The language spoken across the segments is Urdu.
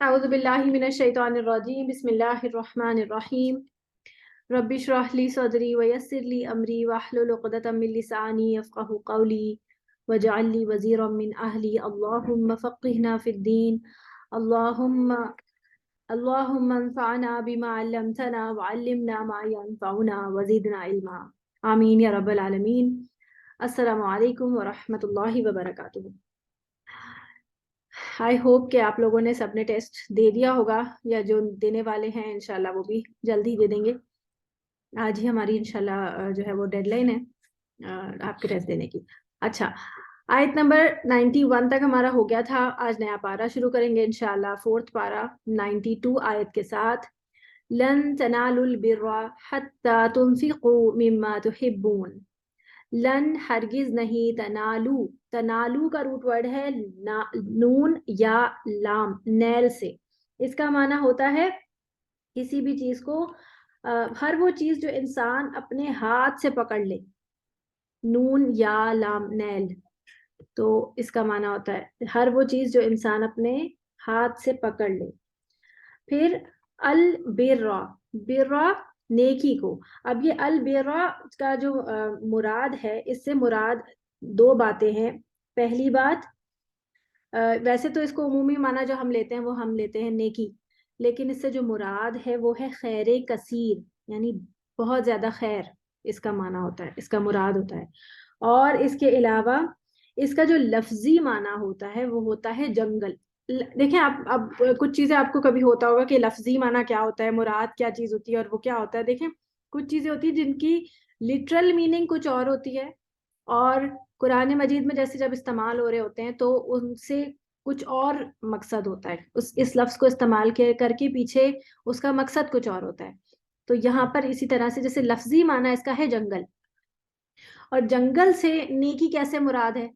اعوذ باللہ من الشیطان الرجیم بسم اللہ الرحمن الرحیم رب اشرح لی صدری ویسر لی امری واحلل عقدۃ من لسانی یفقهوا قولی واجعل لی وزیرا من اہلی اللہم فقہنا فی الدین اللہم اللہم انفعنا بما علمتنا وعلمنا ما ينفعنا وزدنا علما آمین یا رب العالمین۔ السلام علیکم ورحمۃ اللہ وبرکاتہ۔ آئی ہوپ کہ آپ لوگوں نے سب نے ٹیسٹ دے دیا ہوگا، یا جو دینے والے ہیں انشاءاللہ وہ بھی جلد ہی دے دیں گے۔ آج ہی ہماری انشاءاللہ جو ہے وہ ڈیڈ لائن ہے آپ کے ٹیسٹ دینے کی۔ اچھا، آیت نمبر 91 تک ہمارا ہو گیا تھا۔ آج نیا پارہ شروع کریں گے انشاءاللہ، 4th پارہ 92 آیت کے ساتھ۔ لن تنالوا البر حتى تنفقوا مما تحبون۔ لن ہرگز نہیں، تنالو، تنالو کا روٹ ورڈ ہے نون یا لام، نیل سے۔ اس کا معنی ہوتا ہے کسی بھی چیز کو، ہر وہ چیز جو انسان اپنے ہاتھ سے پکڑ لے، نون یا لام نیل، تو اس کا معنی ہوتا ہے ہر وہ چیز جو انسان اپنے ہاتھ سے پکڑ لے۔ پھر البرا، برا نیکی کو۔ اب یہ البرا کا جو مراد ہے، اس سے مراد دو باتیں ہیں۔ پہلی بات، ویسے تو اس کو عمومی معنی جو ہم لیتے ہیں وہ ہم لیتے ہیں نیکی، لیکن اس سے جو مراد ہے وہ ہے خیر کثیر، یعنی بہت زیادہ خیر، اس کا معنی ہوتا ہے، اس کا مراد ہوتا ہے۔ اور اس کے علاوہ اس کا جو لفظی معنی ہوتا ہے وہ ہوتا ہے جنگل۔ دیکھیں آپ، اب کچھ چیزیں آپ کو کبھی ہوتا ہوگا کہ لفظی معنی کیا ہوتا ہے، مراد کیا چیز ہوتی ہے اور وہ کیا ہوتا ہے۔ دیکھیں کچھ چیزیں ہوتی ہیں جن کی لٹرل میننگ کچھ اور ہوتی ہے، اور قرآن مجید میں جیسے جب استعمال ہو رہے ہوتے ہیں تو ان سے کچھ اور مقصد ہوتا ہے، اس لفظ کو استعمال کر کے پیچھے اس کا مقصد کچھ اور ہوتا ہے۔ تو یہاں پر اسی طرح سے جیسے لفظی معنی اس کا ہے جنگل، اور جنگل سے نیکی کیسے مراد ہے؟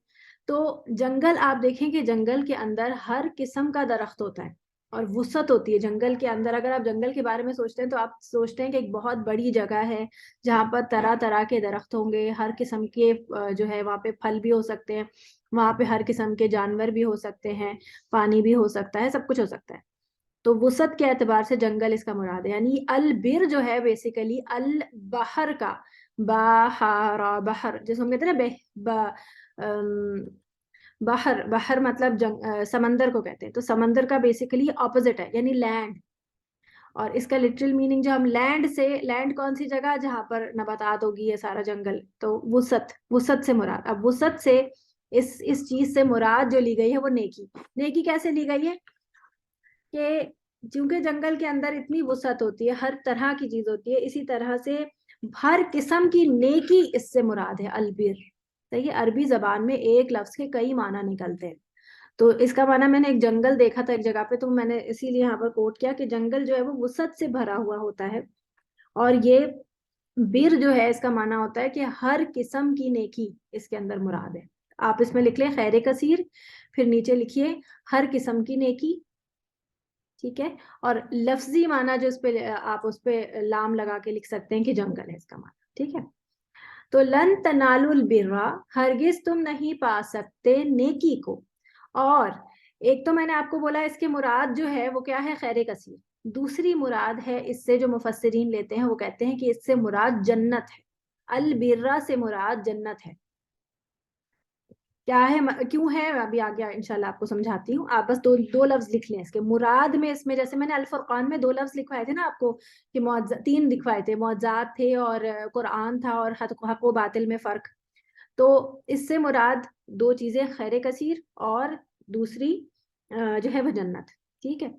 تو جنگل آپ دیکھیں کہ جنگل کے اندر ہر قسم کا درخت ہوتا ہے اور وسعت ہوتی ہے جنگل کے اندر۔ اگر آپ جنگل کے بارے میں سوچتے ہیں تو آپ سوچتے ہیں کہ ایک بہت بڑی جگہ ہے جہاں پر طرح طرح کے درخت ہوں گے، ہر قسم کے جو ہے وہاں پہ پھل بھی ہو سکتے ہیں، وہاں پہ ہر قسم کے جانور بھی ہو سکتے ہیں، پانی بھی ہو سکتا ہے، سب کچھ ہو سکتا ہے۔ تو وسعت کے اعتبار سے جنگل اس کا مراد ہے۔ یعنی البر جو ہے بیسیکلی البحر کا، بحر، بحر جیسے ہم کہتے ہیں نا، بحر، بحر مطلب سمندر کو کہتے ہیں، تو سمندر کا بیسیکلی اپوزٹ ہے یعنی لینڈ۔ اور اس کا لٹرل میننگ جو ہم لینڈ سے، لینڈ کون سی جگہ جہاں پر نباتات ہوگی، یہ سارا جنگل، تو وسعت، وسعت سے مراد۔ اب وسعت سے اس چیز سے مراد جو لی گئی ہے وہ نیکی۔ نیکی کیسے لی گئی ہے کہ چونکہ جنگل کے اندر اتنی وسعت ہوتی ہے، ہر طرح کی چیز ہوتی ہے، اسی طرح سے ہر قسم کی نیکی اس سے مراد ہے البر۔ صحیح، عربی زبان میں ایک لفظ کے کئی معنی نکلتے ہیں۔ تو اس کا معنی، میں نے ایک جنگل دیکھا تھا ایک جگہ پہ، تو میں نے اسی لیے یہاں پر کوٹ کیا کہ جنگل جو ہے وہ وسعت سے بھرا ہوا ہوتا ہے، اور یہ بر جو ہے اس کا معنی ہوتا ہے کہ ہر قسم کی نیکی اس کے اندر مراد ہے۔ آپ اس میں لکھ لیں خیر کثیر، پھر نیچے لکھیے ہر قسم کی نیکی، ٹھیک ہے۔ اور لفظی معنی جو اس پہ آپ اس پہ لام لگا کے لکھ سکتے ہیں کہ جنگل ہے اس کا معنی، ٹھیک ہے۔ تو لن تنالوا البر، ہرگز تم نہیں پا سکتے نیکی کو۔ اور ایک تو میں نے آپ کو بولا اس کے مراد جو ہے وہ کیا ہے، خیر کثیر۔ دوسری مراد ہے اس سے جو مفسرین لیتے ہیں وہ کہتے ہیں کہ اس سے مراد جنت ہے، البرہ سے مراد جنت ہے۔ کیا ہے، کیوں ہے، ابھی آگے انشاءاللہ آپ کو سمجھاتی ہوں۔ آپ بس دو لفظ لکھ لیں اس کے مراد میں۔ اس میں جیسے میں نے الفرقان میں 2 لفظ لکھوائے تھے نا آپ کو، کہ 3 لکھوائے تھے، معجزات تھے اور قرآن تھا، اور حق و باطل میں فرق۔ تو اس سے مراد 2 چیزیں، خیر کثیر اور دوسری جو ہے وہ جنت، ٹھیک ہے۔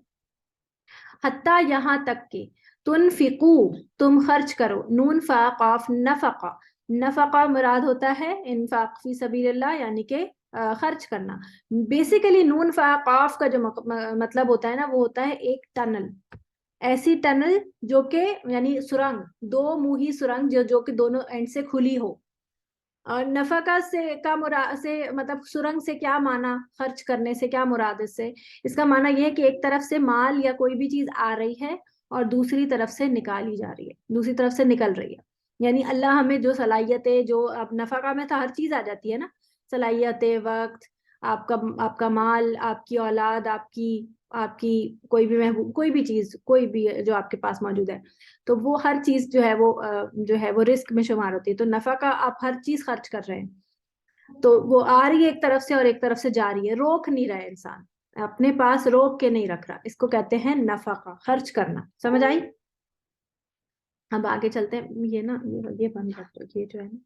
حتیٰ یہاں تک کہ تنفقو، تم خرچ کرو، نون فا قاف نفقہ، نفقہ مراد ہوتا ہے انفاق فی سبیل اللہ، یعنی کہ خرچ کرنا۔ بیسیکلی نون فا قاف کا جو مطلب ہوتا ہے نا، وہ ہوتا ہے ایک ٹنل، ایسی ٹنل جو کہ یعنی سرنگ، 2 منہی سرنگ جو کہ دونوں اینڈ سے کھلی ہو۔ اور نفقہ کا مراد سے مطلب سرنگ سے کیا معنی، خرچ کرنے سے کیا مراد اس کا معنی یہ ہے کہ ایک طرف سے مال یا کوئی بھی چیز آ رہی ہے اور دوسری طرف سے نکالی جا رہی ہے، دوسری طرف سے نکل رہی ہے۔ یعنی اللہ ہمیں جو صلاحیتیں، جو اب نفقہ میں تو ہر چیز آ جاتی ہے نا، صلاحیتیں، وقت، آپ کا مال، آپ کی اولاد، آپ کی آپ کی کوئی بھی محبوب کوئی بھی چیز کوئی بھی جو آپ کے پاس موجود ہے تو وہ ہر چیز جو ہے وہ رزق میں شمار ہوتی ہے. تو نفع کا آپ ہر چیز خرچ کر رہے ہیں تو وہ آ رہی ہے ایک طرف سے اور ایک طرف سے جا رہی ہے, روک نہیں رہا ہے انسان, اپنے پاس روک کے نہیں رکھ رہا, اس کو کہتے ہیں نفع کا خرچ کرنا. سمجھ آئی؟ اب آگے چلتے ہیں. یہ نا یہ بند کر دو, یہ جو ہے نا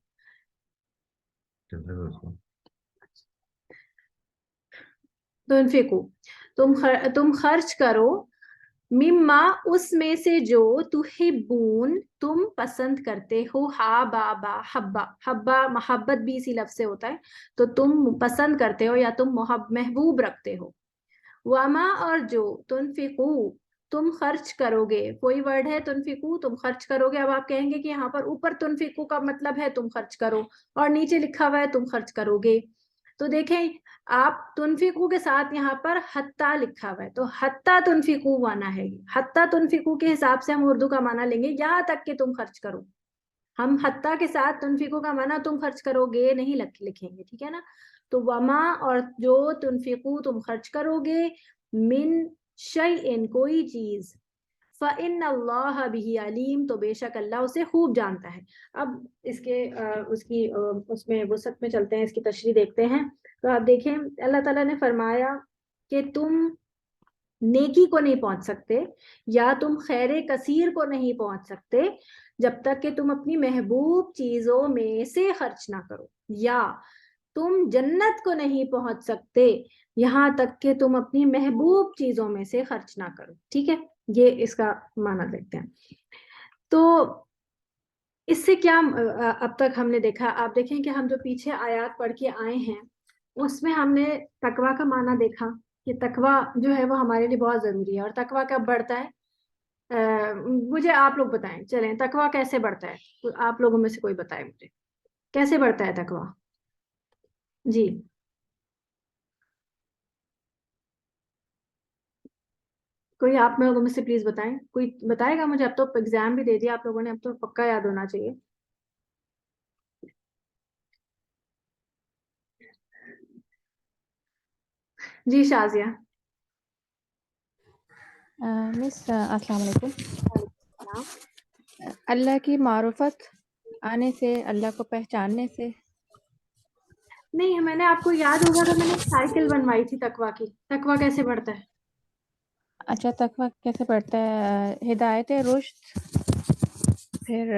تو انفقو تم خرچ کرو, مما اس میں سے جو تحبون تم پسند کرتے ہو, ہا با با حبا, حبا محبت بھی اسی لفظ سے ہوتا ہے, تو تم پسند کرتے ہو یا تم محبوب رکھتے ہو. وما اور جو تنفقو تم خرچ کرو گے, کوئی ورڈ ہے تنفقو تم خرچ کرو گے. اب آپ کہیں گے کہ یہاں پر اوپر تنفقو کا مطلب ہے تم خرچ کرو اور نیچے لکھا ہوا ہے تم خرچ کرو گے. تو دیکھیں آپ تنفقو کے ساتھ یہاں پر حتی لکھا ہوا ہے, تو حتی تنفقو مانا ہے, حتی تنفقو کے حساب سے ہم اردو کا مانا لیں گے یہاں تک کہ تم خرچ کرو. ہم حتی کے ساتھ تنفقو کا مانا تم خرچ کرو گے نہیں لکھیں گے, ٹھیک ہے نا. تو وما اور جو تنفقو تم خرچ کرو گے, من شیئن کوئی چیز, فإن اللہ بہ علیم تو بے شک اللہ اسے خوب جانتا ہے. اب اس میں وسعت میں چلتے ہیں, اس کی تشریح دیکھتے ہیں. تو آپ دیکھیں اللہ تعالیٰ نے فرمایا کہ تم نیکی کو نہیں پہنچ سکتے یا تم خیر کثیر کو نہیں پہنچ سکتے جب تک کہ تم اپنی محبوب چیزوں میں سے خرچ نہ کرو, یا تم جنت کو نہیں پہنچ سکتے یہاں تک کہ تم اپنی محبوب چیزوں میں سے خرچ نہ کرو. ٹھیک ہے, یہ اس کا معنی دیکھتے ہیں. تو اس سے کیا اب تک ہم نے دیکھا, آپ دیکھیں کہ ہم جو پیچھے آیات پڑھ کے آئے ہیں اس میں ہم نے تقویٰ کا معنی دیکھا کہ تقویٰ جو ہے وہ ہمارے لیے بہت ضروری ہے. اور تقویٰ کب بڑھتا ہے, مجھے آپ لوگ بتائیں, چلیں تقویٰ کیسے بڑھتا ہے, تو آپ لوگوں میں سے کوئی بتائے مجھے کیسے بڑھتا ہے تقویٰ. جی کوئی آپ لوگوں میں سے پلیز بتائیں, کوئی بتائے گا مجھے. اب تو ایگزام بھی دے دیا آپ لوگوں نے, اب تو پکا یاد ہونا چاہیے. جی شازیہ. مس السلام علیکم. اللہ کی معرفت آنے سے, اللہ کو پہچاننے سے. نہیں, میں نے آپ کو یاد ہوگا کہ میں نے سائیکل بنوائی تھی تقویٰ کی. تقویٰ کیسے بڑھتا ہے؟ اچھا, تقویٰ کیسے بڑھتا ہے؟ ہدایت رشد, پھر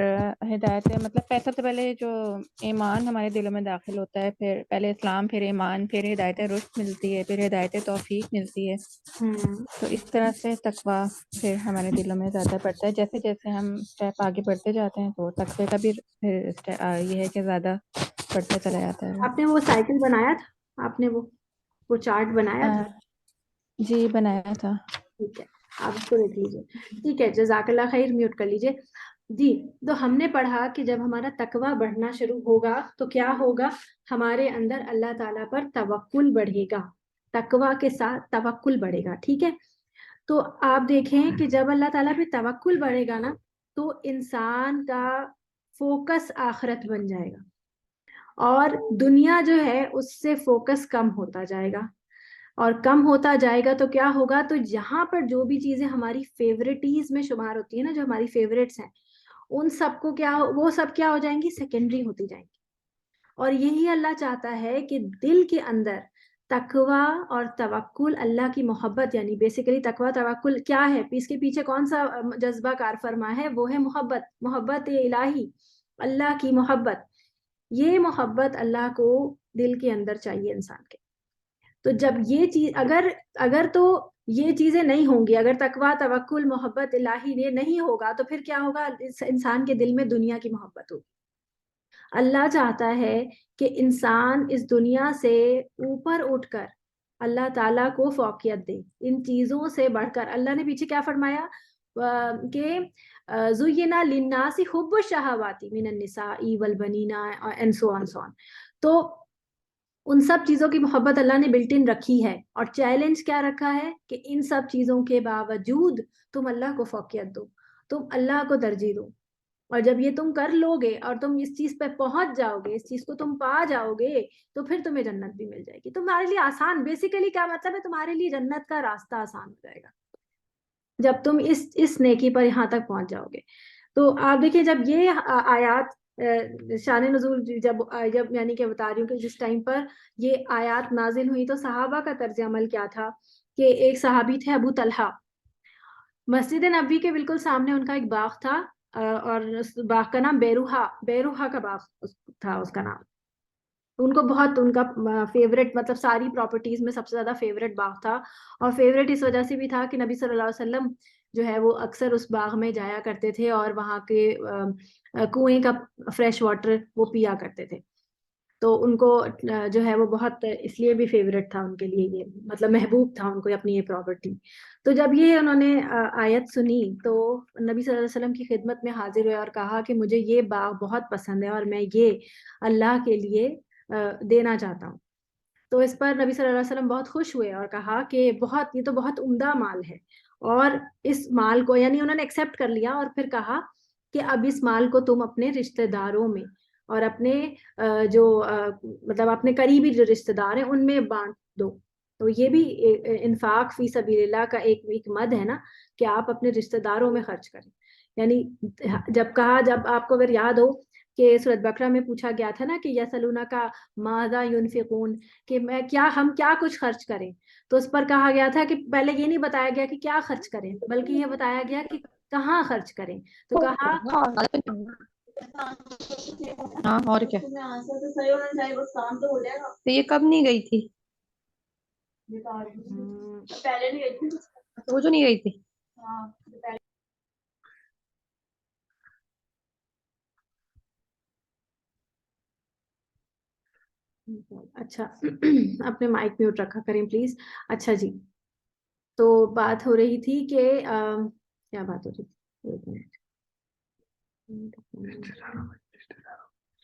ہدایت مطلب پیسہ تو پہلے جو ایمان ہمارے دلوں میں داخل ہوتا ہے, پھر پہلے اسلام, پھر ایمان, پھر ہدایت رشد ملتی ہے, پھر ہدایت توفیق ملتی ہے. تو اس طرح سے تقویٰ پھر ہمارے دلوں میں زیادہ بڑھتا ہے. جیسے جیسے ہم اسٹیپ آگے بڑھتے جاتے ہیں تو تقوی کا بھی پھر یہ ہے کہ زیادہ بڑھتا چلا جاتا ہے. آپ نے وہ سائیکل بنایا تھا, آپ نے وہ چارٹ بنایا تھا؟ جی بنایا تھا. ٹھیک ہے, آپ اس کو دیکھ لیجیے. ٹھیک ہے, جزاک اللہ خیر, میوٹ کر لیجیے. جی, تو ہم نے پڑھا کہ جب ہمارا تقویٰ بڑھنا شروع ہوگا تو کیا ہوگا, ہمارے اندر اللہ تعالیٰ پر توکل بڑھے گا. تقویٰ کے ساتھ توکل بڑھے گا. ٹھیک ہے, تو آپ دیکھیں کہ جب اللہ تعالیٰ پہ توکل بڑھے گا نا تو انسان کا فوکس آخرت بن جائے گا, اور دنیا جو ہے اس سے فوکس کم ہوتا جائے گا. اور کم ہوتا جائے گا تو کیا ہوگا, تو یہاں پر جو بھی چیزیں ہماری فیوریٹیز میں شمار ہوتی ہیں نا, جو ہماری فیوریٹس ہیں, ان سب کو وہ سب کیا ہو جائیں گی, سیکنڈری ہوتی جائیں گی. اور یہی اللہ چاہتا ہے کہ دل کے اندر تقویٰ اور توکل, اللہ کی محبت, یعنی بیسیکلی تقویٰ توکل کیا ہے, اس کے پیچھے کون سا جذبہ کار فرما ہے, وہ ہے محبت الہی, اللہ کی محبت. یہ محبت اللہ کو دل کے اندر چاہیے انسان کے. تو جب یہ چیز اگر تو یہ چیزیں نہیں ہوں گی, اگر تقویٰ توکل محبت الہی یہ نہیں ہوگا تو پھر کیا ہوگا, انسان کے دل میں دنیا کی محبت ہوگی. اللہ چاہتا ہے کہ انسان اس دنیا سے اوپر اٹھ کر اللہ تعالیٰ کو فوقیت دے, ان چیزوں سے بڑھ کر. اللہ نے پیچھے کیا فرمایا کہ زُيِّنَ لِلنَّاسِ حُبُّ الشَّهَوَاتِ مِنَ النِّسَاءِ وَالْبَنِينَ and so on. تو ان سب چیزوں کی محبت اللہ نے بلٹ ان رکھی ہے, اور چیلنج کیا رکھا ہے کہ ان سب چیزوں کے باوجود تم اللہ کو فوقیت دو, تم اللہ کو ترجیح دو. اور جب یہ تم کر لو گے اور تم اس چیز پہ پہنچ جاؤ گے, اس چیز کو تم پا جاؤ گے, تو پھر تمہیں جنت بھی مل جائے گی. تمہارے لیے آسان, بیسیکلی کیا مطلب ہے, تمہارے لیے جنت کا راستہ آسان ہو جائے گا جب تم اس نیکی پر یہاں تک پہنچ جاؤ گے. تو آپ دیکھیں جب یہ آیات شان نزول جب یعنی کہ بتا رہی ہوں کہ جس ٹائم پر یہ آیات نازل ہوئی تو صحابہ کا طرز عمل کیا تھا کہ ایک صحابی تھے ابو طلحہ, مسجد نبوی کے بالکل سامنے ان کا ایک باغ تھا, اور اس باغ کا نام بیروہا کا باغ تھا اس کا نام. ان کو بہت ان کا فیوریٹ, مطلب ساری پراپرٹیز میں سب سے زیادہ فیوریٹ باغ تھا, اور فیوریٹ اس وجہ سے بھی تھا کہ نبی صلی اللہ علیہ وسلم جو ہے وہ اکثر اس باغ میں جایا کرتے تھے اور وہاں کے کنویں کا فریش واٹر وہ پیا کرتے تھے. تو ان کو جو ہے وہ بہت اس لیے بھی فیوریٹ تھا ان کے لیے, یہ مطلب محبوب تھا ان کو اپنی یہ پراپرٹی. تو جب یہ انہوں نے آیت سنی تو نبی صلی اللہ علیہ وسلم کی خدمت میں حاضر ہوئے اور کہا کہ مجھے یہ باغ بہت پسند ہے اور میں یہ اللہ کے لیے دینا چاہتا ہوں. تو اس پر نبی صلی اللہ علیہ وسلم بہت خوش ہوئے اور کہا کہ یہ تو بہت عمدہ مال ہے, اور اس مال کو یعنی انہوں نے ایکسیپٹ کر لیا, اور پھر کہا کہ اب اس مال کو تم اپنے رشتہ داروں میں اور اپنے جو مطلب اپنے قریبی جو رشتہ دار ہیں ان میں بانٹ دو. تو یہ بھی انفاق فی سبیل اللہ کا ایک مد ہے نا, کہ آپ اپنے رشتہ داروں میں خرچ کریں. یعنی جب آپ کو اگر یاد ہو کہ سورۃ بقرہ میں پوچھا گیا تھا نا کہ یسلونا کا ماذا ينفقون, کہ ہم کیا کچھ خرچ کریں, تو اس پر کہا گیا تھا کہ پہلے یہ نہیں بتایا گیا کہ کیا خرچ کریں, بلکہ یہ بتایا گیا کہ کہاں خرچ کریں. تو کہا ہاں اور کیا, تو یہ کب نہیں گئی تھی, پہلے نہیں گئی تھی, وہ جو نہیں گئی تھی. اچھا اپنے مائک میوٹ رکھا کریں پلیز. اچھا جی, تو بات ہو رہی تھی کہ کیا بات ہو رہی تھی, ایک منٹ.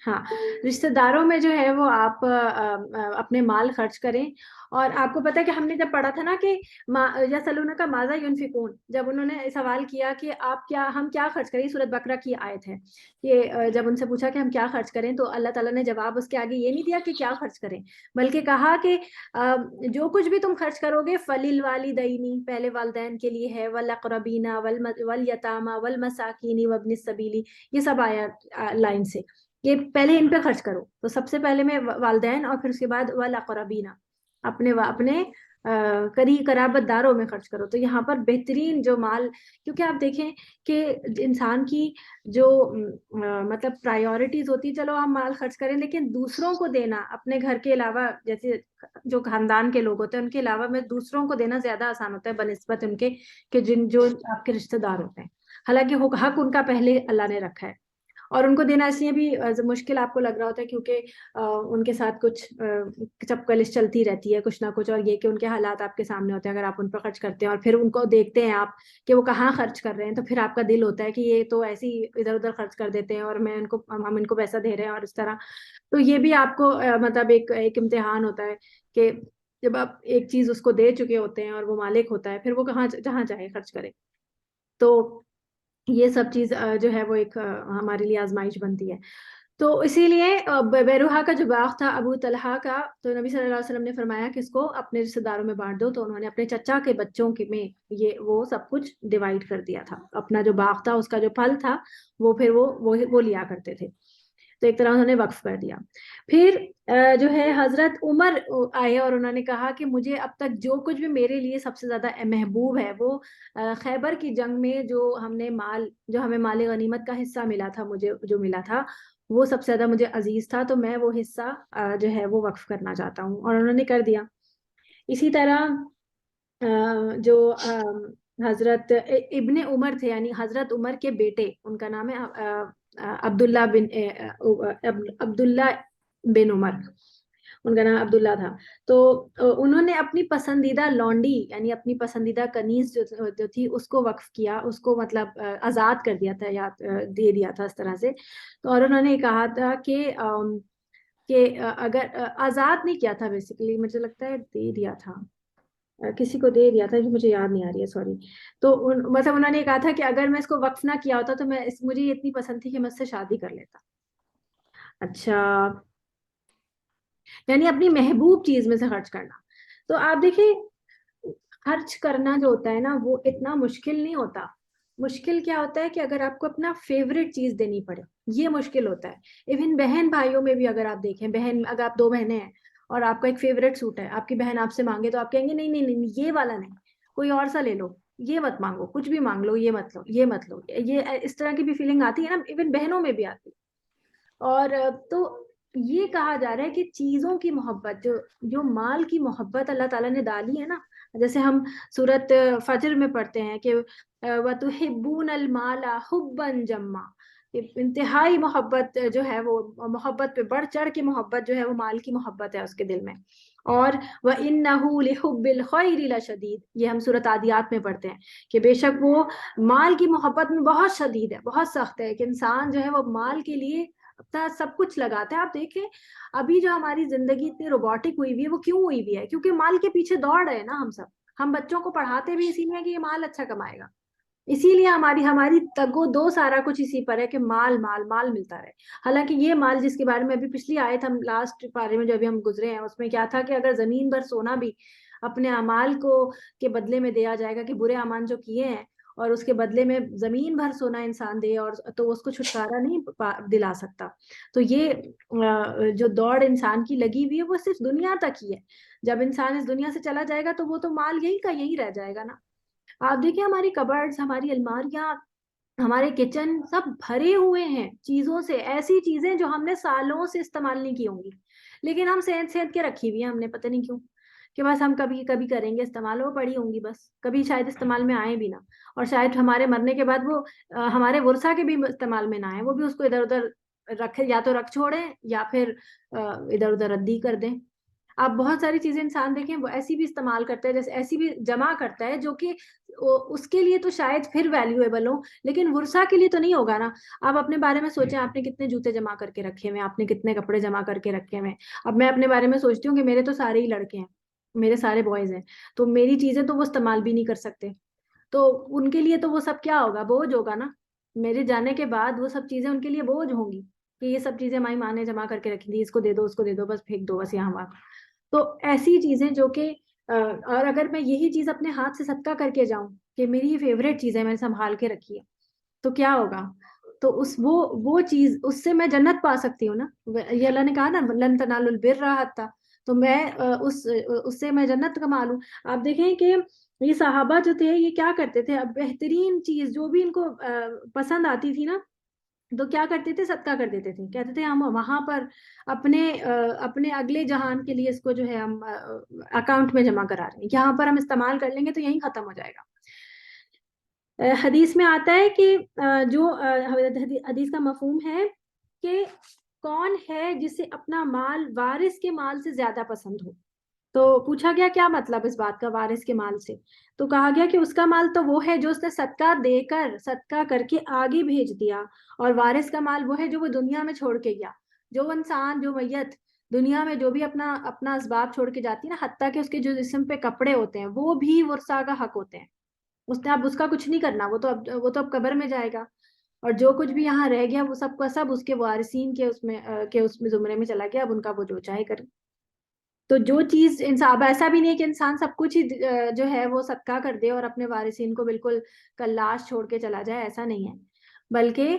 ہاں, رشتہ داروں میں جو ہے وہ آپ اپنے مال خرچ کریں. اور آپ کو پتا ہے کہ ہم نے جب پڑھا تھا نا کہ یسألونک ماذا ينفقون, جب انہوں نے سوال کیا کہ ہم کیا خرچ کریں, سورۃ بقرہ کی آیت ہے کہ جب ان سے پوچھا کہ ہم کیا خرچ کریں, تو اللہ تعالیٰ نے جواب اس کے آگے یہ نہیں دیا کہ کیا خرچ کریں, بلکہ کہا کہ جو کچھ بھی تم خرچ کرو گے فللوالدین, پہلے والدین کے لیے ہے, والاقربین والیتامی والمساکین وابن السبیل, یہ سب آیات لائن سے کہ پہلے ان پہ خرچ کرو. تو سب سے پہلے میں والدین, اور پھر اس کے بعد والاقربین, اپنے قرابت داروں میں خرچ کرو. تو یہاں پر بہترین جو مال, کیونکہ آپ دیکھیں کہ انسان کی جو مطلب پرائیورٹیز ہوتی, چلو آپ مال خرچ کریں لیکن دوسروں کو دینا اپنے گھر کے علاوہ, جیسے جو خاندان کے لوگ ہوتے ہیں ان کے علاوہ میں دوسروں کو دینا زیادہ آسان ہوتا ہے بنسبت ان کے کہ جو آپ کے رشتہ دار ہوتے ہیں. حالانکہ حق ان کا پہلے اللہ نے رکھا ہے, اور ان کو دینا اس لیے بھی مشکل آپ کو لگ رہا ہوتا ہے کیونکہ ان کے ساتھ کچھ چپکلش چلتی رہتی ہے کچھ نہ کچھ, اور یہ کہ ان کے حالات آپ کے سامنے ہوتے ہیں, اگر آپ ان پر خرچ کرتے ہیں اور پھر ان کو دیکھتے ہیں آپ کہ وہ کہاں خرچ کر رہے ہیں, تو پھر آپ کا دل ہوتا ہے کہ یہ تو ایسے ہی ادھر ادھر خرچ کر دیتے ہیں اور ہم ان کو پیسہ دے رہے ہیں اور اس طرح. تو یہ بھی آپ کو مطلب ایک امتحان ہوتا ہے کہ جب آپ ایک چیز اس کو دے چکے ہوتے ہیں اور وہ مالک ہوتا ہے, پھر وہ جہاں چاہے خرچ کرے. تو یہ سب چیز جو ہے وہ ایک ہمارے لیے آزمائش بنتی ہے. تو اسی لیے بیروہا کا جو باغ تھا ابو طلحہ کا, تو نبی صلی اللہ علیہ وسلم نے فرمایا کہ اس کو اپنے رشتہ داروں میں بانٹ دو. تو انہوں نے اپنے چچا کے بچوں میں وہ سب کچھ ڈیوائڈ کر دیا تھا. اپنا جو باغ تھا اس کا جو پھل تھا وہ پھر وہ لیا کرتے تھے, تو ایک طرح انہوں نے وقف کر دیا. پھر جو ہے حضرت عمر آئے اور انہوں نے کہا کہ مجھے اب تک جو کچھ بھی میرے لیے سب سے زیادہ محبوب ہے وہ خیبر کی جنگ میں جو ہمیں مال غنیمت کا حصہ ملا تھا, مجھے جو ملا تھا وہ سب سے زیادہ مجھے عزیز تھا, تو میں وہ حصہ جو ہے وہ وقف کرنا چاہتا ہوں, اور انہوں نے کر دیا. اسی طرح جو حضرت ابن عمر تھے, یعنی حضرت عمر کے بیٹے, ان کا نام ہے عبداللہ بن عمر, ان کا نام عبداللہ تھا. تو انہوں نے اپنی پسندیدہ لونڈی یعنی اپنی پسندیدہ کنیز جو تھی اس کو وقف کیا, اس کو مطلب آزاد کر دیا تھا یا دے دیا تھا اس طرح سے. تو اور انہوں نے کہا تھا کہ اگر آزاد نہیں کیا تھا, بیسیکلی مجھے لگتا ہے دے دیا تھا, کسی کو دے دیا تھا جو مجھے یاد نہیں آ رہی ہے، سوری. تو مطلب انہوں نے کہا تھا کہ اگر میں اس کو وقف نہ کیا ہوتا تو مجھے یہ اتنی پسند تھی کہ میں اس سے شادی کر لیتا. اچھا، یعنی اپنی محبوب چیز میں سے خرچ کرنا. تو آپ دیکھیں خرچ کرنا جو ہوتا ہے نا وہ اتنا مشکل نہیں ہوتا. مشکل کیا ہوتا ہے کہ اگر آپ کو اپنا فیوریٹ چیز دینی پڑے، یہ مشکل ہوتا ہے. ایون بہن بھائیوں میں بھی اگر آپ دیکھیں، اگر آپ 2 بہنیں ہیں اور آپ کا ایک فیوریٹ سوٹ ہے، آپ کی بہن آپ سے مانگے تو آپ کہیں گے نہیں نہیں نہیں یہ والا نہیں، کوئی اور سا لے لو، یہ مت مانگو، کچھ بھی مانگ لو، یہ مت لو، یہ مت لو. یہ اس طرح کی بھی فیلنگ آتی ہے نا، ایون بہنوں میں بھی آتی ہے. اور تو یہ کہا جا رہا ہے کہ چیزوں کی محبت، جو مال کی محبت اللہ تعالیٰ نے ڈالی ہے نا، جیسے ہم سورت فجر میں پڑھتے ہیں کہ وَتُحِبُّونَ الْمَالَ حُبًّا جَمًّا، انتہائی محبت جو ہے وہ محبت پہ بڑھ چڑھ کے محبت جو ہے وہ مال کی محبت ہے اس کے دل میں. اور وَإِنَّهُ لِحُبِّ الْخَيْرِ لَشَدِيدٌ، یہ ہم سورت عادیات میں پڑھتے ہیں کہ بے شک وہ مال کی محبت میں بہت شدید ہے، بہت سخت ہے، کہ انسان جو ہے وہ مال کے لیے اپنا سب کچھ لگاتا ہے. آپ دیکھیں ابھی جو ہماری زندگی اتنی روبوٹک ہوئی ہوئی ہے وہ کیوں ہوئی ہوئی ہے؟ کیونکہ مال کے پیچھے دوڑ رہے ہیں نا ہم سب. ہم بچوں کو پڑھاتے بھی اسی لیے کہ یہ مال اچھا کمائے گا، اسی لیے ہماری تگو دو سارا کچھ اسی پر ہے کہ مال مال مال ملتا رہے. حالانکہ یہ مال جس کے بارے میں ابھی پچھلی آیت ہم لاسٹ پارے میں جو ابھی ہم گزرے ہیں اس میں کیا تھا کہ اگر زمین بھر سونا بھی اپنے اعمال کو کے بدلے میں دیا جائے گا، کہ برے اعمال جو کیے ہیں اور اس کے بدلے میں زمین بھر سونا انسان دے اور تو اس کو چھٹکارا نہیں دلا سکتا. تو یہ جو دوڑ انسان کی لگی ہوئی ہے وہ صرف دنیا تک ہی ہے. جب انسان اس دنیا سے چلا جائے گا تو وہ تو مال یہی کا یہی رہ جائے گا نا. آپ دیکھیں ہماری کبرڈز، ہماری الماریاں، ہمارے کچن سب بھرے ہوئے ہیں چیزوں سے، ایسی چیزیں جو ہم نے سالوں سے استعمال نہیں کی ہوں گی، لیکن ہم سینت سینت کے رکھی ہوئی ہیں ہم نے پتہ نہیں کیوں، کہ بس ہم کبھی کبھی کریں گے استعمال، وہ پڑی ہوں گی بس، کبھی شاید استعمال میں آئے بھی نہ، اور شاید ہمارے مرنے کے بعد وہ ہمارے ورثہ کے بھی استعمال میں نہ آئے، وہ بھی اس کو ادھر ادھر رکھے، یا تو رکھ چھوڑیں یا پھر ادھر ادھر ردی کر دیں. آپ بہت ساری چیزیں انسان دیکھیں وہ ایسی بھی استعمال کرتا ہے، جیسے ایسی بھی جمع کرتا ہے جو کہ اس کے لیے تو شاید پھر ویلیویبل ہو لیکن ورثہ کے لیے تو نہیں ہوگا نا. آپ اپنے بارے میں سوچیں، آپ نے کتنے جوتے جمع کر کے رکھے ہوئے، آپ نے کتنے کپڑے جمع کر کے رکھے ہوئے. اب میں اپنے بارے میں سوچتی ہوں کہ میرے تو سارے ہی لڑکے ہیں، میرے سارے بوائز ہیں، تو میری چیزیں تو وہ استعمال بھی نہیں کر سکتے، تو ان کے لیے تو وہ سب کیا ہوگا، بوجھ ہوگا نا. میرے جانے کے بعد وہ سب چیزیں ان کے لیے بوجھ ہوں گی کہ یہ سب چیزیں ہماری ماں نے جمع کر کے رکھی تھی، اس کو دے دو، اس کو دے دو، بس پھینک دو بس یہاں وہاں. تو ایسی چیزیں جو کہ اور اگر میں یہی چیز اپنے ہاتھ سے صدقہ کر کے جاؤں کہ میری یہ فیوریٹ چیز ہے میں نے سنبھال کے رکھی ہے، تو کیا ہوگا؟ تو وہ چیز اس سے میں جنت پا سکتی ہوں نا. یہ اللہ نے کہا نا لن تنالوا البر حتی، تو میں اس سے میں جنت کما لوں. آپ دیکھیں کہ یہ صحابہ جو تھے یہ کیا کرتے تھے، اب بہترین چیز جو بھی ان کو پسند آتی تھی نا تو کیا کرتے تھے، صدقہ کر دیتے تھے. کہتے تھے ہم وہاں پر اپنے اگلے جہان کے لیے اس کو جو ہے ہم اکاؤنٹ میں جمع کرا رہے ہیں، یہاں پر ہم استعمال کر لیں گے تو یہیں ختم ہو جائے گا. حدیث میں آتا ہے کہ جو حدیث کا مفہوم ہے کہ کون ہے جسے اپنا مال وارث کے مال سے زیادہ پسند ہو. تو پوچھا گیا کیا مطلب اس بات کا وارث کے مال سے، تو کہا گیا کہ اس کا مال تو وہ ہے جو اس نے صدقہ کر کے آگے بھیج دیا، اور وارث کا مال وہ ہے جو وہ دنیا میں چھوڑ کے گیا. جو انسان، جو میت دنیا میں جو بھی اپنا اسباب چھوڑ کے جاتی ہے نا، حتیٰ کہ اس کے جو جسم پہ کپڑے ہوتے ہیں وہ بھی ورثہ کا حق ہوتے ہیں. اس نے اب اس کا کچھ نہیں کرنا، وہ تو اب قبر میں جائے گا، اور جو کچھ بھی یہاں رہ گیا وہ سب کا سب اس کے وارثین کے اس میں زمرے میں چلا گیا. اب ان کا وہ جو چاہے کرے. تو جو چیز انسان، اب ایسا بھی نہیں کہ انسان سب کچھ ہی جو ہے وہ صدقہ کر دے اور اپنے وارثین کو بالکل کلاش چھوڑ کے چلا جائے، ایسا نہیں ہے. بلکہ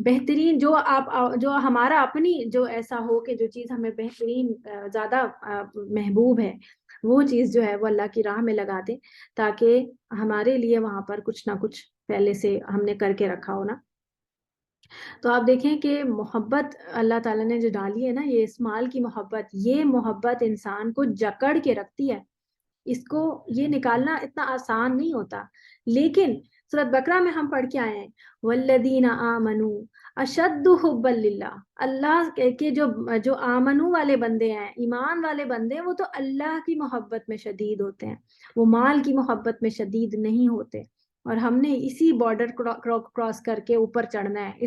بہترین جو ہمارا اپنی جو ایسا ہو کہ جو چیز ہمیں بہترین زیادہ محبوب ہے وہ چیز جو ہے وہ اللہ کی راہ میں لگا دے، تاکہ ہمارے لیے وہاں پر کچھ نہ کچھ پہلے سے ہم نے کر کے رکھا ہو نا. تو آپ دیکھیں کہ محبت اللہ تعالیٰ نے جو ڈالی ہے نا، یہ اس مال کی محبت، یہ محبت انسان کو جکڑ کے رکھتی ہے. اس کو یہ نکالنا اتنا آسان نہیں ہوتا. لیکن سورۃ بقرہ میں ہم پڑھ کے آئے ہیں والذین آمنوا اشد حبا للہ، اللہ کے جو آمنو والے بندے ہیں، ایمان والے بندے، وہ تو اللہ کی محبت میں شدید ہوتے ہیں، وہ مال کی محبت میں شدید نہیں ہوتے. اور ہم نے اسی بارڈر کراس کر کے اوپر چڑھنا ہے,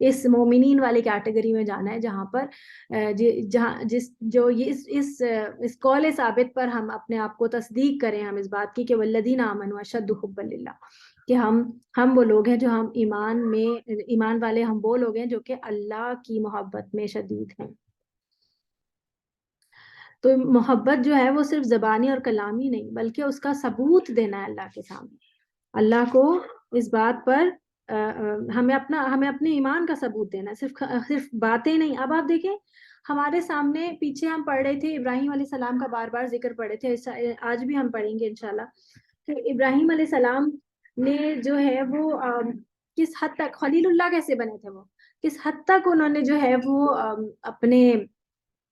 اس مومنین والی کیٹیگری میں جانا ہے, جہاں پر جہاں جو اس قول ثابت پر ہم اپنے آپ کو تصدیق کریں, ہم اس بات کی کہ والذین آمنوا اشد حبا للہ, کہ ہم وہ لوگ ہیں جو ہم ایمان والے, ہم وہ لوگ ہیں جو کہ اللہ کی محبت میں شدید ہیں. تو محبت جو ہے وہ صرف زبانی اور کلامی نہیں, بلکہ اس کا ثبوت دینا ہے اللہ کے سامنے, اللہ کو اس بات پر ہمیں اپنے ایمان کا ثبوت دینا ہے, صرف باتیں نہیں. اب آپ دیکھیں ہمارے سامنے پیچھے ہم پڑھ رہے تھے ابراہیم علیہ السلام کا بار بار ذکر پڑھے تھے, آج بھی ہم پڑھیں گے انشاءاللہ, کہ ابراہیم علیہ السلام نے جو ہے وہ کس حد تک خلیل اللہ کیسے بنے تھے, وہ کس حد تک انہوں نے جو ہے وہ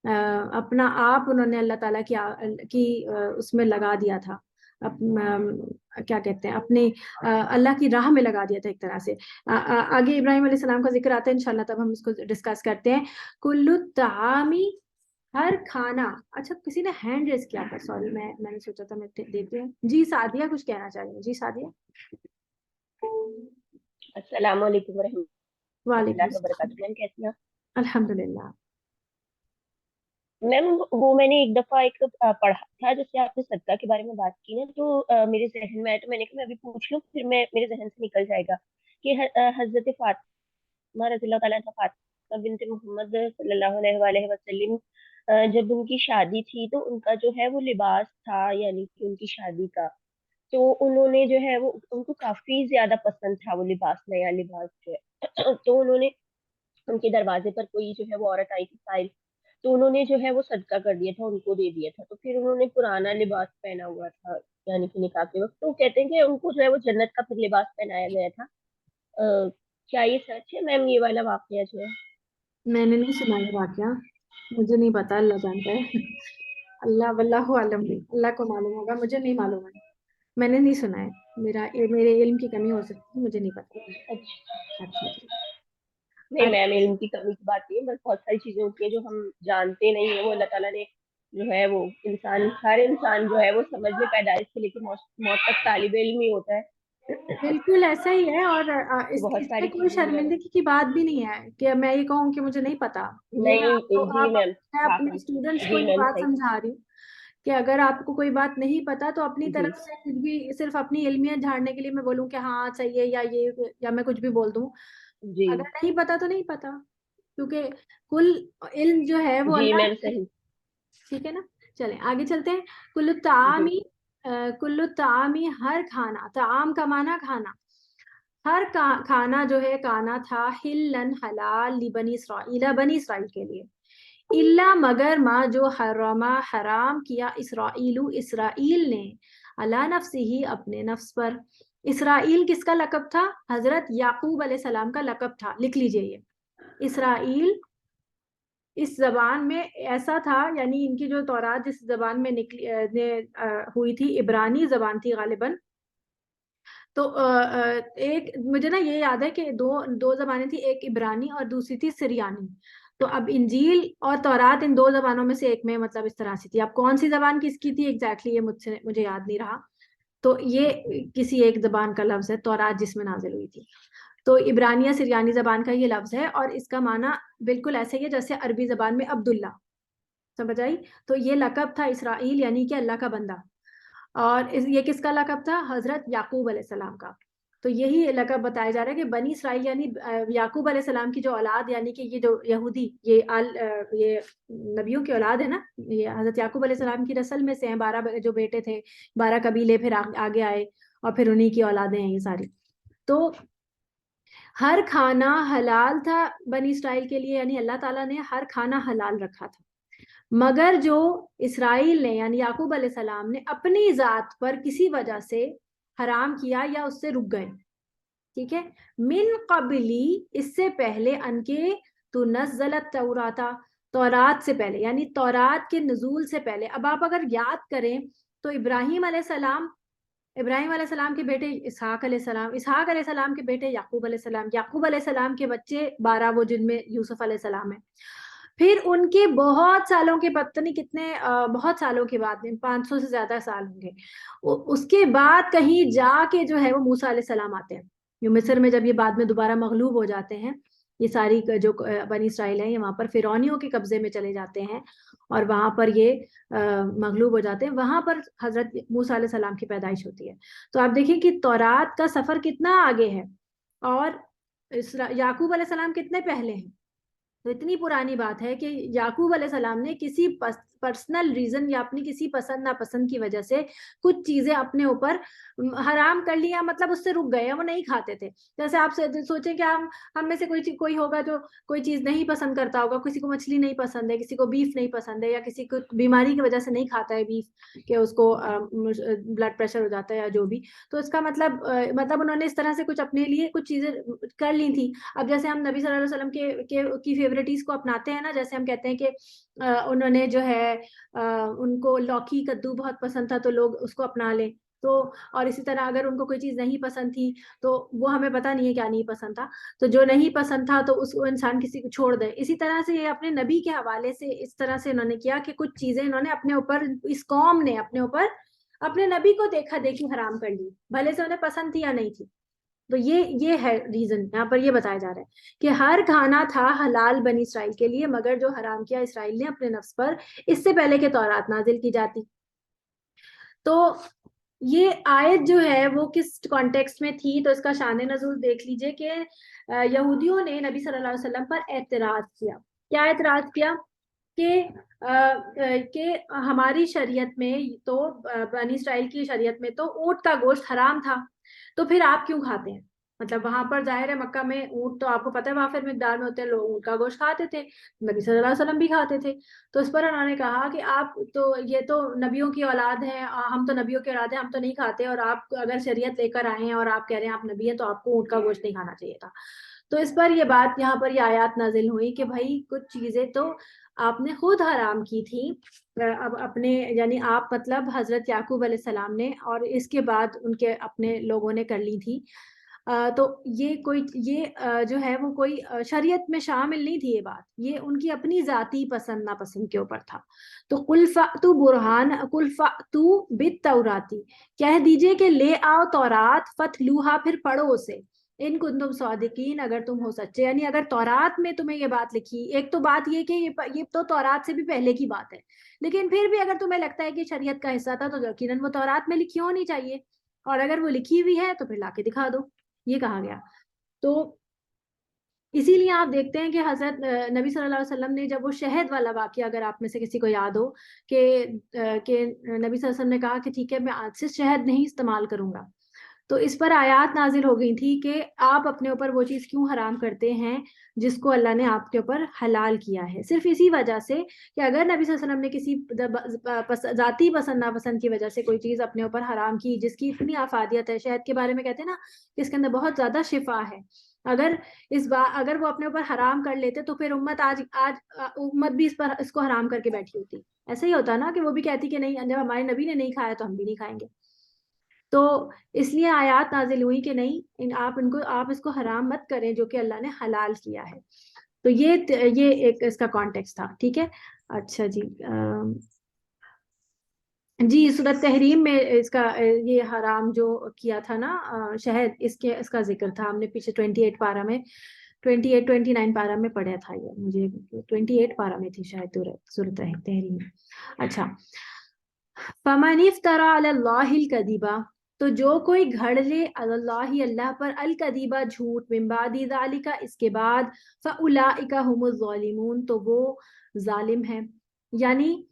اپنا آپ انہوں نے اللہ تعالیٰ کی اس میں لگا دیا تھا, کیا کہتے ہیں, اپنے اللہ کی راہ میں لگا دیا تھا ایک طرح سے. آگے ابراہیم علیہ السلام کا ذکر آتا ہے انشاءاللہ, تب ہم اس کو ڈسکس کرتے ہیں. کل الطعامی, ہر کھانا. اچھا کسی نے ہینڈ ریز کیا تھا, سوری میں نے سوچا تھا میں دیتی ہوں. جی سعدیہ کچھ کہنا چاہ رہی ہیں, جی سعدیہ. السلام علیکم ورحمۃ وعلیکم اللہ السلام. وبرکاتہ. میم کیسی ہیں؟ الحمدللہ. میم میں نے ایک دفعہ پڑھا تھا, جیسے آپ نے صدقہ کے بارے میں بات کی نا, تو میرے ذہن میں آیا, تو میں نے کہا میں ابھی پوچھ لوں, پھر میرے ذہن سے نکل جائے گا, کہ حضرت فاطمہ رضی اللہ تعالیٰ عنہا, فاطمہ بنت محمد صلی اللہ علیہ وآلہ وسلم, جب ان کی شادی تھی تو ان کا جو ہے وہ لباس تھا, یعنی کہ ان کی شادی کا, تو انہوں نے جو ہے وہ ان کو کافی زیادہ پسند تھا وہ لباس, نیا لباس جو ہے. تو انہوں نے ان کے دروازے پر کوئی جو ہے وہ عورت آئی تھی سائل, تو انہوں نے جو ہے وہ صدقہ کر دیا تھا, ان کو دے دیا تھا. تو پھر انہوں نے پرانا لباس پہنا ہوا تھا, یعنی کہ نکاح کے وقت, تو کہتے ہیں کہ ان کو جو ہے وہ جنت کا پھر لباس پہنایا گیا تھا. کیا یہ سچ ہے میم, یہ والا واقعہ جو ہے؟ میں نے نہیں سنا یہ واقعہ, مجھے نہیں پتا, اللہ جانتا ہے. اللہ واللہ عالم, اللہ کو معلوم ہوگا, مجھے نہیں معلوم ہے, میں نے نہیں سنا ہے, میرے علم کی کمی ہو سکتی ہے, مجھے نہیں پتا. اچھا جی. نہیں میم, علم کی کمی کی بات نہیں ہے, بس بہت ساری چیزیں ہوتی ہیں جو ہم جانتے نہیں ہیں, وہ اللہ تعالیٰ نے جو ہے وہ ہر انسان جو ہے وہ سمجھ میں پیدائش سے لے کے موت تک طالب علم ہی ہوتا ہے. بالکل ایسا ہی ہے, اور بہت اس ساری میں کوئی چیزیں جو ہے شرمندگی کی بات بھی نہیں ہے کہ میں یہ کہوں کہ مجھے نہیں پتا. یہ نہیں. جی میم, میں ہاں اپنے ہاں, اسٹوڈنٹس کو جی یہ میم بات صحیح. سمجھا رہی ہوں کہ اگر آپ کو کوئی بات نہیں پتا تو اپنی جی طرف سے کچھ بھی, صرف اپنی علمیت جھاڑنے کے لیے میں بولوں کہ ہاں صحیح ہے, یا میں کچھ بھی بول دوں. جی اگر نہیں پتا تو نہیں پتا, کیونکہ کل علم جو ہے وہ جی اللہ. میم صحیح. ٹھیک ہے نا, چلیں آگے چلتے ہیں. کل جی الطعامی, ہر کھانا, طعام کا معنی کھانا, ہر کھانا جو ہے کانا تھا حلن حلال لبنی اسرائیل, بنی اسرائیل کے لیے, الا مگر ما جو حرام کیا اسرائیل نے, علی نفسہ اپنے نفس پر. اسرائیل کس کا لقب تھا؟ حضرت یعقوب علیہ السلام کا لقب تھا, لکھ لیجئے یہ. اسرائیل اس زبان میں ایسا تھا, یعنی ان کی جو تورات جس زبان میں ہوئی تھی, عبرانی زبان تھی غالباً. تو ایک مجھے نا یہ یاد ہے کہ دو زبانیں تھی, ایک عبرانی اور دوسری تھی سریانی. تو اب انجیل اور تورات ان دو زبانوں میں سے ایک میں مطلب اس طرح سے تھی. اب کون سی زبان کس کی تھی ایگزیکٹلی یہ مجھے یاد نہیں رہا, تو یہ کسی ایک زبان کا لفظ ہے, تورات جس میں نازل ہوئی تھی. تو عبرانی سریانی زبان کا یہ لفظ ہے, اور اس کا معنی بالکل ایسے ہی ہے جیسے عربی زبان میں عبداللہ, سمجھ آئی؟ تو یہ لقب تھا اسرائیل, یعنی کہ اللہ کا بندہ. اور یہ کس کا لقب تھا؟ حضرت یعقوب علیہ السلام کا. تو یہی لقب بتایا جا رہا ہے کہ بنی اسرائیل یعنی یعقوب علیہ السلام کی جو اولاد, یعنی کہ یہ جو یہودی, یہ نبیوں کی اولاد ہے نا, یہ حضرت یعقوب علیہ السلام کی نسل میں سے ہیں. 12 جو بیٹے تھے, 12 قبیلے پھر آگے آئے, اور پھر انہی کی اولادیں ہیں یہ ساری. تو ہر کھانا حلال تھا بنی اسرائیل کے لیے, یعنی اللہ تعالیٰ نے ہر کھانا حلال رکھا تھا, مگر جو اسرائیل نے یعنی یعقوب علیہ السلام نے اپنی ذات پر کسی وجہ سے حرام کیا یا اس سے رک گئے. ٹھیک ہے, من قبلی, اس سے پہلے, ان کے تو نزلت توراتا, تورات سے پہلے, یعنی تورات کے نزول سے پہلے. اب آپ اگر یاد کریں تو ابراہیم علیہ السلام کے بیٹے اسحاق علیہ السلام, اسحاق علیہ السلام کے بیٹے یعقوب علیہ السلام, یعقوب علیہ السلام کے بچے 12 وہ جن میں یوسف علیہ السلام ہے. پھر ان کے بہت سالوں کے پتہ نہیں کتنے بہت سالوں کے بعد میں 500 سے زیادہ سال ہوں گے، اس کے بعد کہیں جا کے جو ہے وہ موسیٰ علیہ السلام آتے ہیں، جو مصر میں جب یہ بعد میں دوبارہ مغلوب ہو جاتے ہیں، یہ ساری جو بنی اسرائیل ہیں یہ وہاں پر فرعونیوں کے قبضے میں چلے جاتے ہیں اور وہاں پر یہ مغلوب ہو جاتے ہیں، وہاں پر حضرت موسیٰ علیہ السلام کی پیدائش ہوتی ہے۔ تو آپ دیکھیں کہ تورات کا سفر کتنا آگے ہے اور یعقوب علیہ السلام کتنے پہلے ہیں۔ تو اتنی پرانی بات ہے کہ یعقوب علیہ السلام نے کسی پرسنل ریزن یا اپنی کسی پسند ناپسند کی وجہ سے کچھ چیزیں اپنے اوپر حرام کر لی، مطلب اس سے رک گئے، وہ نہیں کھاتے تھے۔ جیسے آپ سوچیں کہ ہم میں سے کوئی ہوگا جو کوئی چیز نہیں پسند کرتا ہوگا، کسی کو مچھلی نہیں پسند ہے، کسی کو بیف نہیں پسند ہے، یا کسی کو بیماری کی وجہ سے نہیں کھاتا ہے بیف کہ اس کو بلڈ پریشر ہو جاتا ہے یا جو بھی، تو اس کا مطلب انہوں نے اس طرح سے کچھ اپنے لیے کچھ چیزیں کر لی تھی۔ اب جیسے ہم نبی صلی اللہ علیہ وسلم کی فیوریٹیز کو اپناتے ہیں نا، جیسے ہم کہتے ہیں کہ انہوں نے جو ہے ان کو لوکی کدو بہت پسند تھا تو لوگ اس کو اپنا لیں، تو اور اسی طرح اگر ان کو کوئی چیز نہیں پسند تھی تو وہ ہمیں پتہ نہیں ہے کیا نہیں پسند تھا، تو جو نہیں پسند تھا تو اس کو انسان کسی کو چھوڑ دے۔ اسی طرح سے یہ اپنے نبی کے حوالے سے اس طرح سے انہوں نے کیا کہ کچھ چیزیں انہوں نے اپنے اوپر، اس قوم نے اپنے اوپر اپنے نبی کو دیکھا دیکھی حرام کر لی، بھلے سے انہیں پسند تھی یا نہیں تھی۔ تو یہ ہے ریزن، یہاں پر یہ بتایا جا رہا ہے کہ ہر کھانا تھا حلال بنی اسرائیل کے لیے، مگر جو حرام کیا اسرائیل نے اپنے نفس پر اس سے پہلے کہ تورات نازل کی جاتی۔ تو یہ آیت جو ہے وہ کس کانٹیکسٹ میں تھی، تو اس کا شان نزول دیکھ لیجئے کہ یہودیوں نے نبی صلی اللہ علیہ وسلم پر اعتراض کیا۔ کیا اعتراض کیا؟ کہ ہماری شریعت میں تو بنی اسرائیل کی شریعت میں تو اونٹ کا گوشت حرام تھا، تو پھر آپ کیوں کھاتے ہیں؟ مطلب وہاں پر ظاہر ہے مکہ میں اونٹ تو آپ کو پتہ ہے وافر مقدار میں ہوتے ہیں، لوگ اونٹ کا گوشت کھاتے تھے، نبی صلی اللہ علیہ وسلم بھی کھاتے تھے۔ تو اس پر انہوں نے کہا کہ آپ تو یہ تو نبیوں کی اولاد ہیں، ہم تو نبیوں کی اولاد ہیں، ہم تو نہیں کھاتے، اور آپ اگر شریعت لے کر آئے ہیں اور آپ کہہ رہے ہیں آپ نبی ہیں تو آپ کو اونٹ کا گوشت نہیں کھانا چاہیے تھا۔ تو اس پر یہ بات یہاں پر یہ آیات نازل ہوئی کہ بھائی کچھ چیزیں تو آپ نے خود حرام کی تھی، اب اپنے یعنی آپ مطلب حضرت یعقوب علیہ السلام نے، اور اس کے بعد ان کے اپنے لوگوں نے کر لی تھی۔ تو یہ جو ہے وہ کوئی شریعت میں شامل نہیں تھی یہ بات، یہ ان کی اپنی ذاتی پسند ناپسند کے اوپر تھا۔ تو قل فأتوا بالتوراۃ، کہہ دیجئے کہ لے آؤ تورات، فتلوہا پھر پڑھو اسے، ان کنتم صادقین اگر تم ہو سچے، یعنی اگر تورات میں تمہیں یہ بات لکھی، ایک تو بات یہ کہ یہ تو تورات سے بھی پہلے کی بات ہے، لیکن پھر بھی اگر تمہیں لگتا ہے کہ شریعت کا حصہ تھا تو یقیناً وہ تورات میں لکھی ہونی چاہیے، اور اگر وہ لکھی ہوئی ہے تو پھر لا کے دکھا دو، یہ کہا گیا۔ تو اسی لیے آپ دیکھتے ہیں کہ حضرت نبی صلی اللہ علیہ وسلم نے جب وہ شہد والا واقعہ اگر آپ میں سے کسی کو یاد ہو کہ نبی صلی اللہ علیہ وسلم نے کہا کہ ٹھیک ہے میں آج سے شہد نہیں استعمال کروں گا، تو اس پر آیات نازل ہو گئی تھی کہ آپ اپنے اوپر وہ چیز کیوں حرام کرتے ہیں جس کو اللہ نے آپ کے اوپر حلال کیا ہے، صرف اسی وجہ سے کہ اگر نبی صلی اللہ علیہ وسلم نے کسی ذاتی پسند ناپسند کی وجہ سے کوئی چیز اپنے اوپر حرام کی جس کی اتنی افادیت ہے، شہد کے بارے میں کہتے ہیں نا کہ اس کے اندر بہت زیادہ شفا ہے، اگر وہ اپنے اوپر حرام کر لیتے تو پھر امت امت بھی اس کو حرام کر کے بیٹھی ہوتی، ایسا ہی ہوتا نا کہ وہ بھی کہتی کہ نہیں جب ہمارے نبی نے نہیں کھایا تو ہم بھی نہیں کھائیں گے۔ تو اس لیے آیات نازل ہوئی کہ نہیں آپ اس کو حرام مت کریں جو کہ اللہ نے حلال کیا ہے۔ تو یہ ایک اس کا کانٹیکسٹ تھا، ٹھیک ہے۔ اچھا جی سورۃ تحریم میں اس کا یہ حرام جو کیا تھا نا شہد، اس کا ذکر تھا، ہم نے پیچھے 28 پارہ میں 29 پارہ میں پڑھا تھا، یہ مجھے 28 پارہ میں تھی شاید سورۃ تحریم۔ اچھا، فمن افترى علی اللہ الکذب، تو جو کوئی گھڑ لے اللہ پر الکذب جھوٹ، من بعد ذلک اس کے بعد، فاولئک هم الظالمون تو وہ ظالم ہیں۔ یعنی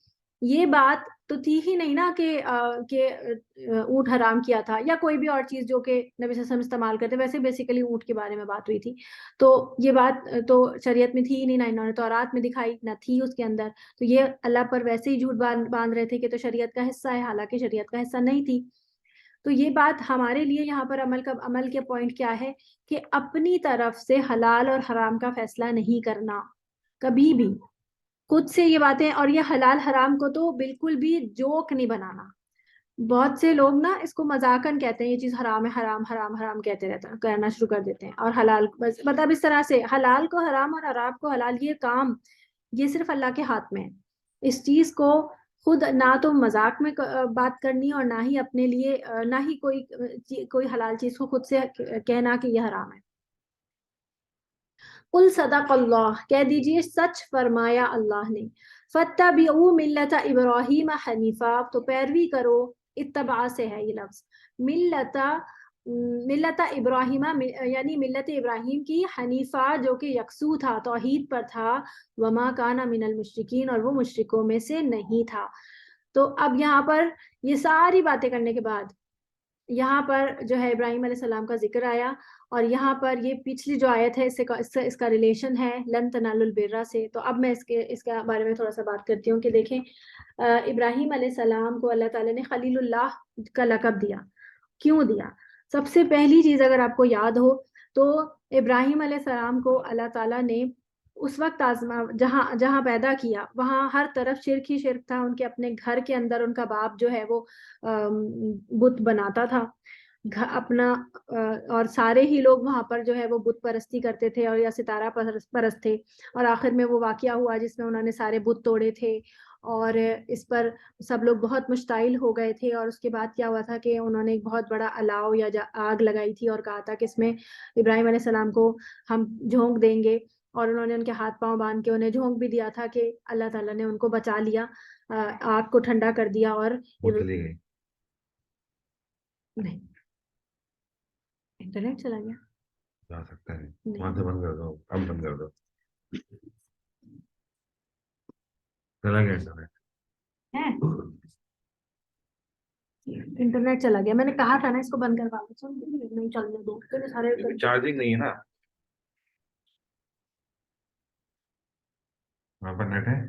یہ بات تو تھی ہی نہیں نا کہ اونٹ حرام کیا تھا یا کوئی بھی اور چیز جو کہ نبی صلی اللہ علیہ وسلم استعمال کرتے، ویسے بیسیکلی اونٹ کے بارے میں بات ہوئی تھی، تو یہ بات تو شریعت میں تھی ہی نہیں، نہ انہوں نے تورات میں دکھائی، نہ تھی اس کے اندر، تو یہ اللہ پر ویسے ہی جھوٹ باندھ رہے تھے کہ تو شریعت کا حصہ ہے، حالانکہ شریعت کا حصہ نہیں تھی۔ تو یہ بات ہمارے لیے یہاں پر عمل کے پوائنٹ کیا ہے کہ اپنی طرف سے حلال اور حرام کا فیصلہ نہیں کرنا کبھی بھی، خود سے یہ باتیں، اور یہ حلال حرام کو تو بالکل بھی جوک نہیں بنانا۔ بہت سے لوگ نا اس کو مذاقن کہتے ہیں، یہ چیز حرام ہے، حرام حرام حرام کہتے رہتے ہیں، کرنا شروع کر دیتے ہیں، اور حلال بس مطلب اس طرح سے حلال کو حرام اور حرام کو حلال، یہ کام یہ صرف اللہ کے ہاتھ میں ہے. اس چیز کو خود نہ تو مذاق میں بات کرنی اور نہ ہی اپنے لیے نہ ہی کوئی حلال چیز کو خود سے کہنا کہ یہ حرام ہے. قل صدق اللہ، کہہ دیجئے سچ فرمایا اللہ نے. فاتبعوا ملت ابراہیم حنیفا، تو پیروی کرو، اتباع سے ہے یہ لفظ، ملت ابراہیم یعنی ملت ابراہیم کی، حنیفہ جو کہ یکسو تھا، توحید پر تھا، وما کان من المشرکین اور وہ مشرکوں میں سے نہیں تھا. تو اب یہاں پر یہ ساری باتیں کرنے کے بعد یہاں پر جو ہے ابراہیم علیہ السلام کا ذکر آیا، اور یہاں پر یہ پچھلی جو آیت ہے اس کا ریلیشن ہے لن تنالوا البر سے. تو اب میں اس کے بارے میں تھوڑا سا بات کرتی ہوں کہ دیکھیں ابراہیم علیہ السلام کو اللہ تعالیٰ نے خلیل اللہ کا لقب دیا. کیوں دیا؟ سب سے پہلی چیز اگر آپ کو یاد ہو تو ابراہیم علیہ السلام کو اللہ تعالیٰ نے اس وقت جہاں پیدا کیا وہاں ہر طرف شرک ہی شرک تھا. ان کے اپنے گھر کے اندر ان کا باپ جو ہے وہ بت بناتا تھا اپنا، اور سارے ہی لوگ وہاں پر جو ہے وہ بت پرستی کرتے تھے اور یا ستارہ پرست تھے. اور آخر میں وہ واقعہ ہوا جس میں انہوں نے سارے بت توڑے تھے اور اس پر سب لوگ بہت مشتعل ہو گئے تھے. اور اس کے بعد کیا ہوا تھا کہ انہوں نے ایک بہت بڑا الاؤ یا آگ لگائی تھی اور کہا تھا کہ اس میں ابراہیم علیہ السلام کو ہم جھونک دیں گے، اور انہوں نے ان کے ہاتھ پاؤں باندھ کے انہیں جھونک بھی دیا تھا کہ اللہ تعالیٰ نے ان کو بچا لیا، آگ کو ٹھنڈا کر دیا. اور نہیں، انٹرنیٹ چلا گیا، جا سکتا ہے وہاں سے بند کر دو، اب بند کر دو، چلا گیا انٹرنیٹ. انٹرنیٹ چلا گیا. میں نے کہا تھا نا اس کو بند کروا دو، نہیں چلنے دو، سارے چارجنگ نہیں ہے نا وہاں پر، نیٹ ہے.